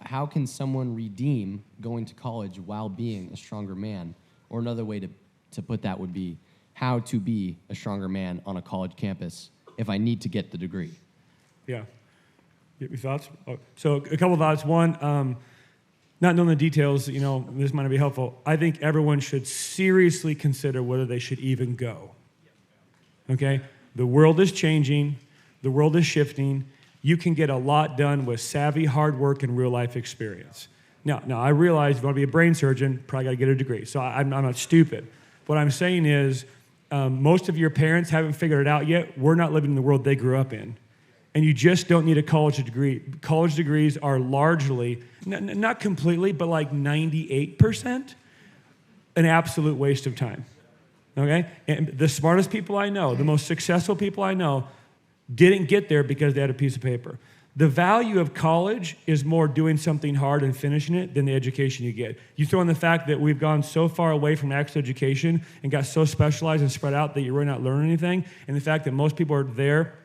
how can someone redeem going to college while being a stronger man? Or another way to put that would be how to be a stronger man on a college campus if I need to get the degree. Yeah. Your thoughts? So a couple thoughts. One, not knowing the details, this might not be helpful. I think everyone should seriously consider whether they should even go. Okay? The world is changing. The world is shifting. You can get a lot done with savvy, hard work, and real-life experience. Now, I realize if you want to be a brain surgeon, probably got to get a degree. So I'm not stupid. What I'm saying is most of your parents haven't figured it out yet. We're not living in the world they grew up in. And you just don't need a college degree. College degrees are largely, not completely, but like 98%, an absolute waste of time. Okay? And the smartest people I know, the most successful people I know, didn't get there because they had a piece of paper. The value of college is more doing something hard and finishing it than the education you get. You throw in the fact that we've gone so far away from actual education and got so specialized and spread out that you're really not learning anything, and the fact that most people are there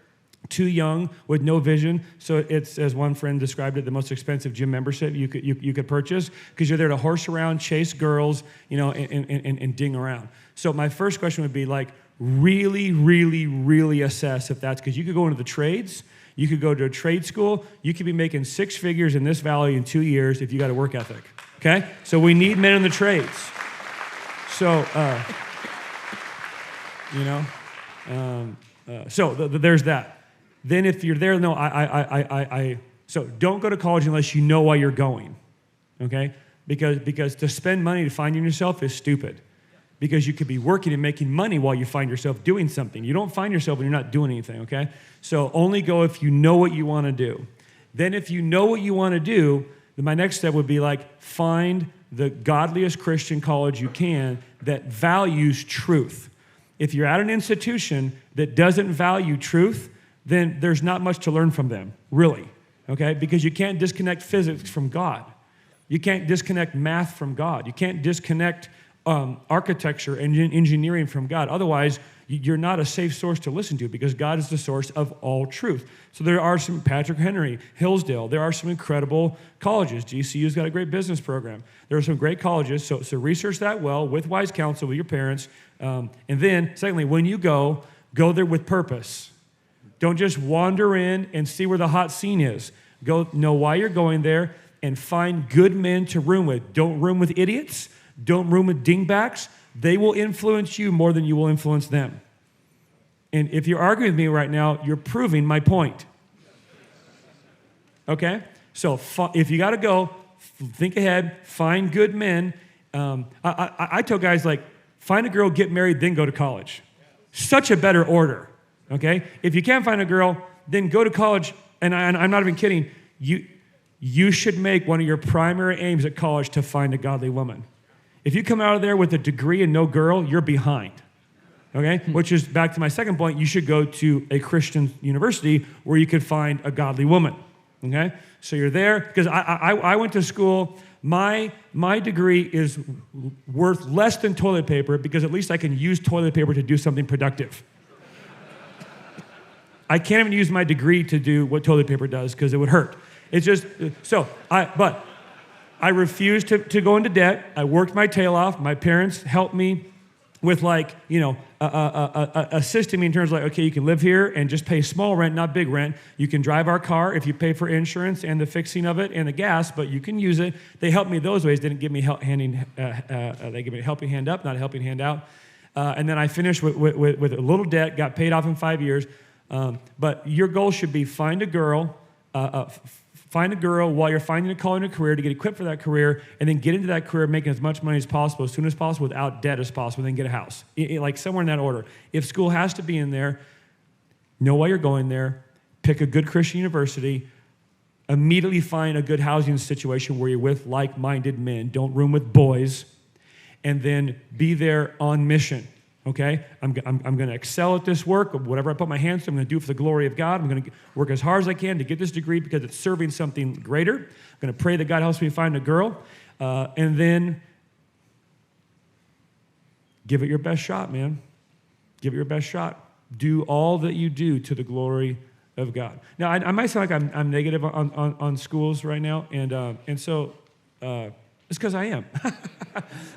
too young with no vision, so it's, as one friend described it, the most expensive gym membership you could purchase because you're there to horse around, chase girls, and ding around. So my first question would be like, really, really, really assess if that's, because you could go into the trades, you could go to a trade school, you could be making 6 figures in this valley in 2 years if you got a work ethic, okay? So we need men in the trades. So, there's that. Then if you're there, so don't go to college unless you know why you're going, okay? Because to spend money to find yourself is stupid. Because you could be working and making money while you find yourself doing something. You don't find yourself when you're not doing anything, okay? So only go if you know what you want to do. Then if you know what you want to do, then my next step would be like, find the godliest Christian college you can that values truth. If you're at an institution that doesn't value truth, then there's not much to learn from them, really, okay? Because you can't disconnect physics from God. You can't disconnect math from God. You can't disconnect architecture and engineering from God. Otherwise, you're not a safe source to listen to because God is the source of all truth. So there are some, Patrick Henry, Hillsdale, there are some incredible colleges. GCU's got a great business program. There are some great colleges, so research that well with wise counsel with your parents. And then, secondly, when you go there with purpose. Don't just wander in and see where the hot scene is. Go know why you're going there and find good men to room with. Don't room with idiots. Don't room with dingbacks. They will influence you more than you will influence them. And if you're arguing with me right now, you're proving my point. Okay? So if you got to go, think ahead, find good men. I tell guys, like, find a girl, get married, then go to college. Such a better order. Okay? If you can't find a girl, then go to college, and I'm not even kidding, you should make one of your primary aims at college to find a godly woman. If you come out of there with a degree and no girl, you're behind, okay? Which is back to my second point, you should go to a Christian university where you could find a godly woman, okay? So you're there, because I went to school, my degree is worth less than toilet paper because at least I can use toilet paper to do something productive. I can't even use my degree to do what toilet paper does because it would hurt. It's just, but I refused to go into debt. I worked my tail off. My parents helped me with assisting me in terms of like, okay, you can live here and just pay small rent, not big rent. You can drive our car if you pay for insurance and the fixing of it and the gas, but you can use it. They helped me those ways. They didn't give me they gave me a helping hand up, not a helping hand out. And then I finished with a little debt, got paid off in 5 years. But your goal should be find a girl while you're finding a calling and a career to get equipped for that career, and then get into that career making as much money as possible, as soon as possible, without debt as possible, and then get a house. Like somewhere in that order. If school has to be in there, know why you're going there, pick a good Christian university, immediately find a good housing situation where you're with like-minded men. Don't room with boys, and then be there on mission. Okay, I'm going to excel at this work. Whatever I put my hands to, I'm going to do it for the glory of God. I'm going to work as hard as I can to get this degree because it's serving something greater. I'm going to pray that God helps me find a girl. And then give it your best shot, man. Give it your best shot. Do all that you do to the glory of God. Now, I might sound like I'm negative on schools right now, and so it's because I am.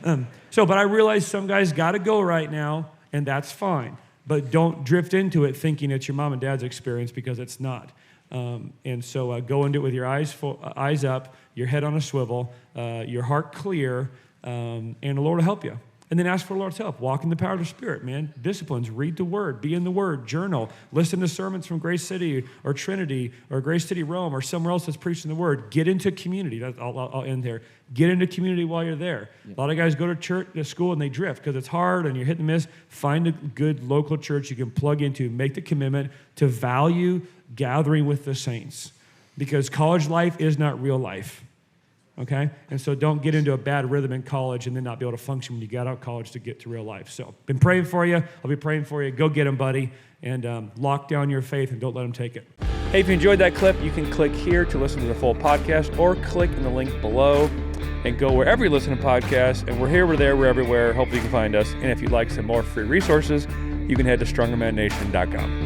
But I realize some guys got to go right now, and that's fine. But don't drift into it thinking it's your mom and dad's experience, because it's not. So go into it with your eyes up, your head on a swivel, your heart clear, and the Lord will help you. And then ask for the Lord's help. Walk in the power of the Spirit, man. Disciplines, read the Word, be in the Word, journal, listen to sermons from Grace City or Trinity or Grace City Rome or somewhere else that's preaching the Word. Get into community. I'll end there. Get into community while you're there. Yeah. A lot of guys go to church, to school, and they drift because it's hard and you're hit and miss. Find a good local church you can plug into. Make the commitment to value gathering with the saints, because college life is not real life. Okay? And so don't get into a bad rhythm in college and then not be able to function when you get out of college to get to real life. So been praying for you. I'll be praying for you. Go get them, buddy. And lock down your faith and don't let them take it. Hey, if you enjoyed that clip, you can click here to listen to the full podcast, or click in the link below and go wherever you listen to podcasts. And we're here, we're there, we're everywhere. Hopefully you can find us. And if you'd like some more free resources, you can head to StrongerManNation.com.